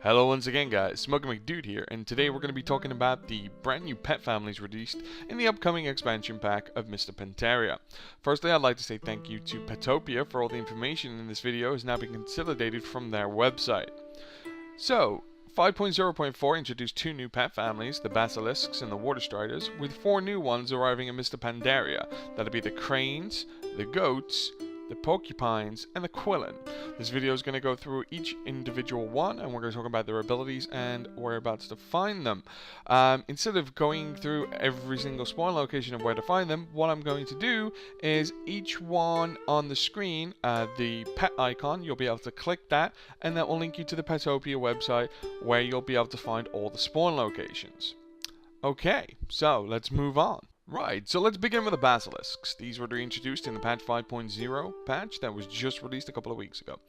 Hello once again guys, Smoking McDude here, and today we're going to be talking about the brand new pet families released in the upcoming expansion pack of Mists of Pandaria. Firstly, I'd like to say thank you to Petopia for all the information in this video has now been consolidated from their website. So, 5.0.4 introduced two new pet families, the Basilisks and the Water Striders, with four new ones arriving in Mists of Pandaria. That'll be the Cranes, the Goats, the Porcupines, and the Quilen. This video is going to go through each individual one, and we're going to talk about their abilities and whereabouts to find them. Instead of going through every single spawn location of where to find them, what I'm going to do is each one on the screen, the pet icon, you'll be able to click that, and that will link you to the Petopia website where you'll be able to find all the spawn locations. Okay, so let's move on. Right, so let's begin with the Basilisks. These were reintroduced in the patch 5.0 patch that was just released a couple of weeks ago.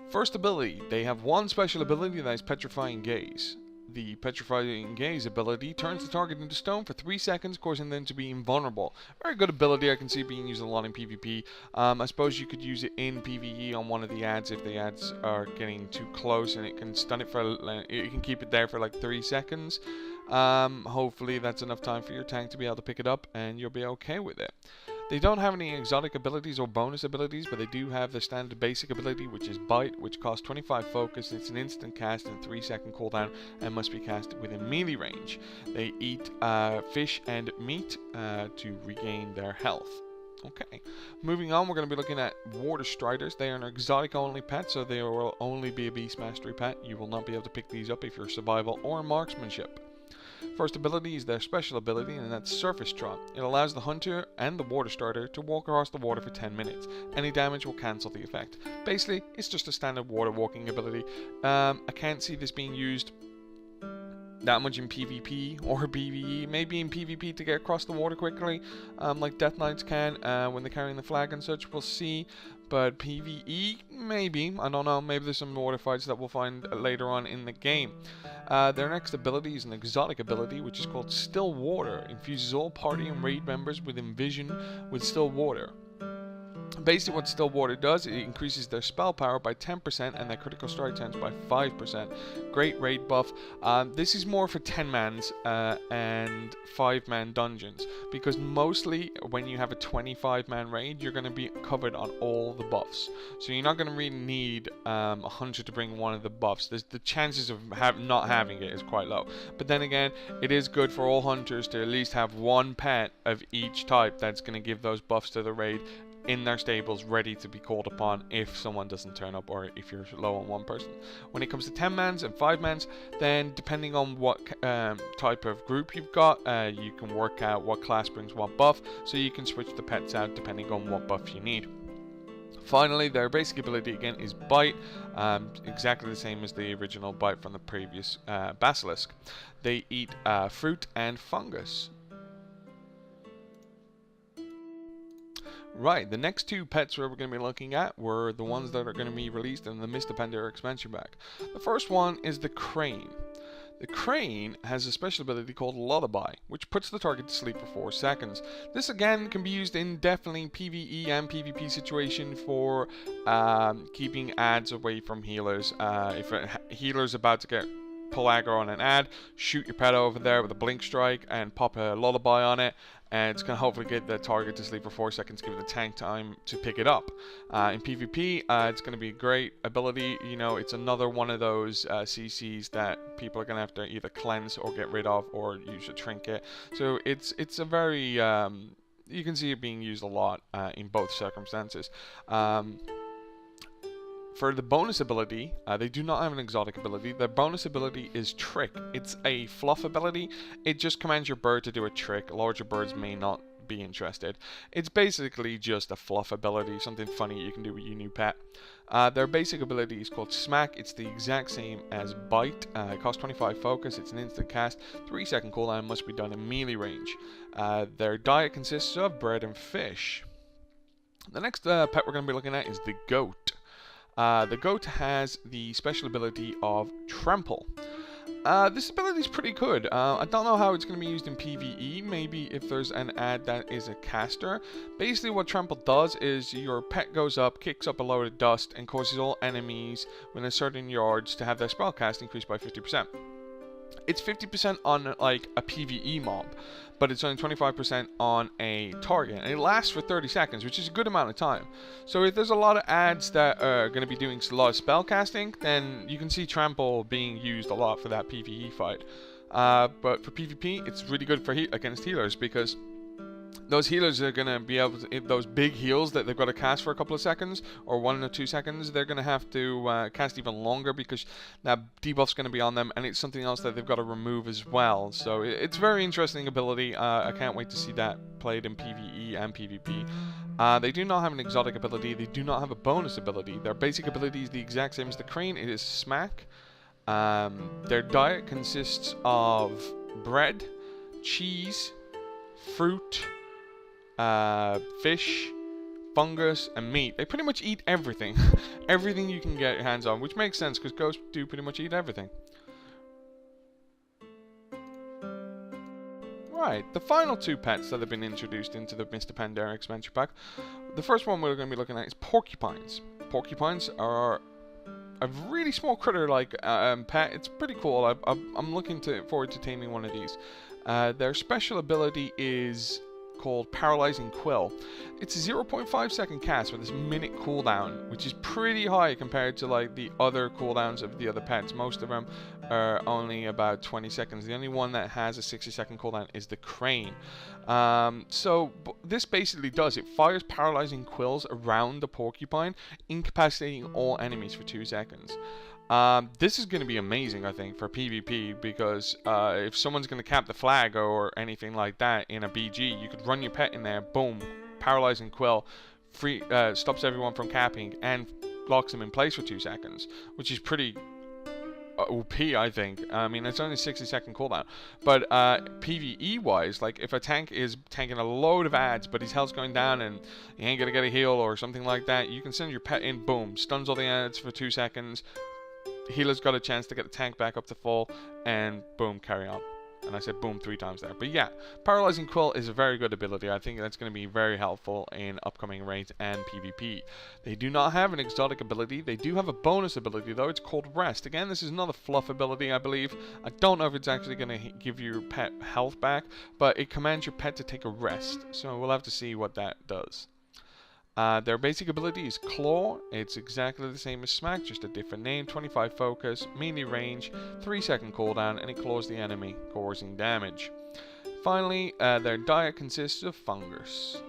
First ability, they have one special ability that is Petrifying Gaze. The Petrifying Gaze ability turns the target into stone for 3 seconds, causing them to be invulnerable. Very good ability, I can see being used a lot in PvP. I suppose you could use it in PvE on one of the ads if the ads are getting too close, and it can stun it for, you can keep it there for like 3 seconds. Hopefully that's enough time for your tank to be able to pick it up and you'll be okay with it. They don't have any exotic abilities or bonus abilities, but they do have the standard basic ability, which is Bite, which costs 25 focus. It's an instant cast and 3-second cooldown and must be cast within melee range. They eat fish and meat to regain their health. Okay, moving on, we're going to be looking at Water Striders. They are an exotic only pet, so they will only be a beast mastery pet. You will not be able to pick these up if you're survival or marksmanship. First ability is their special ability, and that's Surface Trot. It allows the hunter and the Water Strider to walk across the water for 10 minutes. Any damage will cancel the effect. Basically, it's just a standard water walking ability. I can't see this being used that much in PvP or PvE, maybe in PvP to get across the water quickly, like Death Knights can when they're carrying the flag and such, we'll see. But PvE, maybe, I don't know, maybe there's some water fights that we'll find later on in the game. Their next ability is an exotic ability, which is called Still Water. Infuses all party and raid members with Envision with Still Water. Basically what Still Water does, it increases their spell power by 10% and their critical strike chance by 5%. Great raid buff. This is more for 10-mans and 5-man dungeons, because mostly when you have a 25-man raid, you're going to be covered on all the buffs. So you're not going to really need a hunter to bring one of the buffs. The chances of not having it is quite low. But then again, it is good for all hunters to at least have one pet of each type that's going to give those buffs to the raid in their stables, ready to be called upon if someone doesn't turn up or if you're low on one person. When it comes to 10-mans and 5-mans, then depending on what type of group you've got, you can work out what class brings what buff, so you can switch the pets out depending on what buff you need. Finally, their basic ability again is Bite, exactly the same as the original Bite from the previous Basilisk. They eat fruit and fungus. Right, the next two pets we're going to be looking at were the ones that are going to be released in the Mists of Pandaria expansion pack. The first one is the Crane. The Crane has a special ability called Lullaby, which puts the target to sleep for 4 seconds. This again can be used in definitely PvE and PvP situation for keeping ads away from healers. If a healer's about to pull aggro on an ad, shoot your pet over there with a blink strike and pop a lullaby on it, and it's going to hopefully get the target to sleep for 4 seconds, give the tank time to pick it up. In PvP, it's going to be a great ability. You know, it's another one of those CCs that people are going to have to either cleanse or get rid of or use a trinket. So it's a very, you can see it being used a lot in both circumstances. For the bonus ability, they do not have an exotic ability. Their bonus ability is Trick. It's a fluff ability. It just commands your bird to do a trick. Larger birds may not be interested. It's basically just a fluff ability, something funny you can do with your new pet. Their basic ability is called Smack. It's the exact same as Bite. It costs 25 focus. It's an instant cast. 3-second cooldown, must be done in melee range. Their diet consists of bread and fish. The next pet we're going to be looking at is the Goat. The Goat has the special ability of Trample. This ability is pretty good. I don't know how it's going to be used in PvE. Maybe if there's an ad that is a caster. Basically what Trample does is your pet goes up, kicks up a load of dust, and causes all enemies within a certain yards to have their spell cast increased by 50%. It's 50% on like a PvE mob, but it's only 25% on a target, and it lasts for 30 seconds, which is a good amount of time. So if there's a lot of ads that are going to be doing a lot of spell casting, then you can see Trample being used a lot for that PvE fight. But for PvP, it's really good for against healers, because those healers are going to be able to, those big heals that they've got to cast for a couple of seconds, or 1 or 2 seconds, they're going to have to cast even longer, because that debuff's going to be on them, and it's something else that they've got to remove as well. So it's a very interesting ability. I can't wait to see that played in PvE and PvP. They do not have an exotic ability. They do not have a bonus ability. Their basic ability is the exact same as the Crane. It is Smack. Their diet consists of bread, cheese, fruit, fish, fungus, and meat. They pretty much eat everything. Everything you can get your hands on, which makes sense because ghosts do pretty much eat everything. Right, the final 2 pets that have been introduced into the Mists of Pandaria expansion pack. The first one we're going to be looking at is Porcupines. Porcupines are a really small critter-like pet. It's pretty cool. I'm looking forward to taming one of these. Their special ability is called Paralyzing Quill. It's a 0.5 second cast with this minute cooldown, which is pretty high compared to like the other cooldowns of the other pets. Most of them are only about 20 seconds. The only one that has a 60-second cooldown is the Crane. So this basically does, it fires paralyzing quills around the porcupine, incapacitating all enemies for 2 seconds. This is going to be amazing, I think, for PvP, because if someone's going to cap the flag or anything like that in a BG, you could run your pet in there, boom, paralyzing quill, stops everyone from capping, and locks them in place for 2 seconds, which is pretty OP, I think. I mean, it's only a 60-second cooldown, but PvE-wise, like if a tank is tanking a load of ads, but his health's going down and he ain't gonna get a heal or something like that, you can send your pet in, boom, stuns all the ads for 2 seconds. Healer's got a chance to get the tank back up to full, and boom, carry on. And I said boom 3 times there. But yeah, Paralyzing Quill is a very good ability. I think that's going to be very helpful in upcoming raids and PvP. They do not have an exotic ability. They do have a bonus ability, though. It's called Rest. Again, this is another fluff ability, I believe. I don't know if it's actually going to give your pet health back, but it commands your pet to take a rest. So we'll have to see what that does. Their basic ability is Claw. It's exactly the same as Smack, just a different name. 25 focus, melee range, 3-second cooldown, and it claws the enemy, causing damage. Finally, their diet consists of fungus.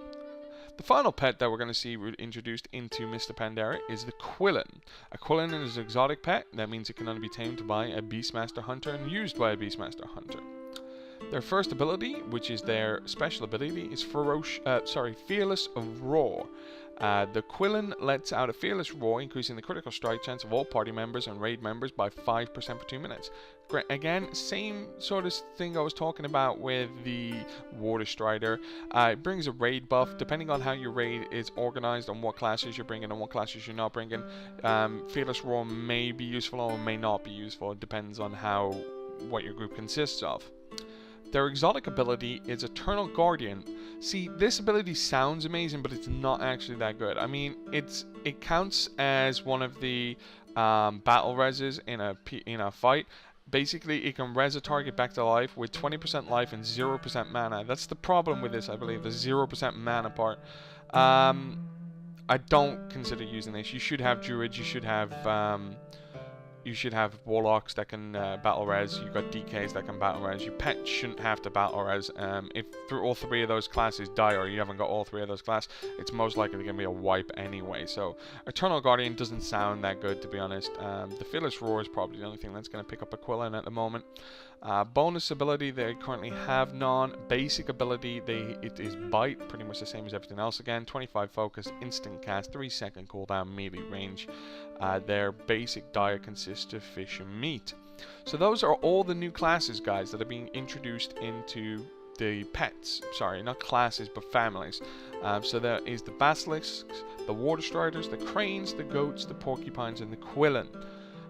The final pet that we're going to see introduced into Mists of Pandaria is the Quilen. A Quilen is an exotic pet. That means it can only be tamed by a Beastmaster Hunter and used by a Beastmaster Hunter. Their first ability, which is their special ability, is Fearless Roar. The Quilen lets out a fearless roar, increasing the critical strike chance of all party members and raid members by 5% for 2 minutes. Again, same sort of thing I was talking about with the Water Strider. It brings a raid buff, depending on how your raid is organized, on what classes you're bringing and what classes you're not bringing. Fearless Roar may be useful or may not be useful. It depends on what your group consists of. Their exotic ability is Eternal Guardian. See, this ability sounds amazing, but it's not actually that good. I mean, it counts as one of the battle reses in a fight. Basically, it can res a target back to life with 20% life and 0% mana. That's the problem with this, I believe, the 0% mana part. I don't consider using this. You should have druids. You should have warlocks that can battle res. You've got DKs that can battle res. Your pet shouldn't have to battle res. If all 3 of those classes die, or you haven't got all 3 of those classes, it's most likely going to be a wipe anyway. So Eternal Guardian doesn't sound that good, to be honest. The Fearless Roar is probably the only thing that's going to pick up a Quilen at the moment. Bonus ability, they currently have none. Basic ability, it is Bite, pretty much the same as everything else again. 25 focus, instant cast, 3-second cooldown, melee range. Their basic diet consists of fish and meat. So those are all the new classes, guys, that are being introduced into the pets. Sorry, not classes, but families. So there is the Basilisks, the Water Striders, the Cranes, the Goats, the Porcupines, and the Quilen.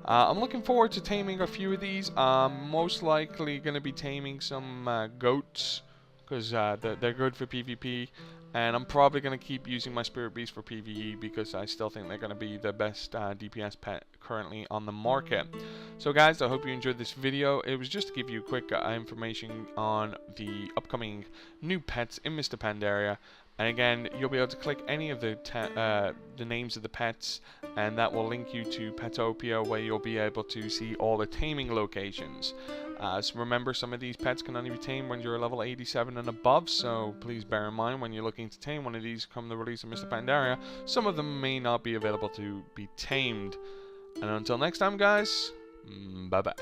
I'm looking forward to taming a few of these. I'm most likely going to be taming some goats, because they're good for PvP. And I'm probably going to keep using my Spirit Beast for PvE, because I still think they're going to be the best DPS pet currently on the market. So guys, I hope you enjoyed this video. It was just to give you quick information on the upcoming new pets in Mists of Pandaria. And again, you'll be able to click any of the names of the pets, and that will link you to Petopia, where you'll be able to see all the taming locations. So remember, some of these pets can only be tamed when you're level 87 and above, so please bear in mind when you're looking to tame one of these come the release of Mists of Pandaria, some of them may not be available to be tamed. And until next time guys, bye bye.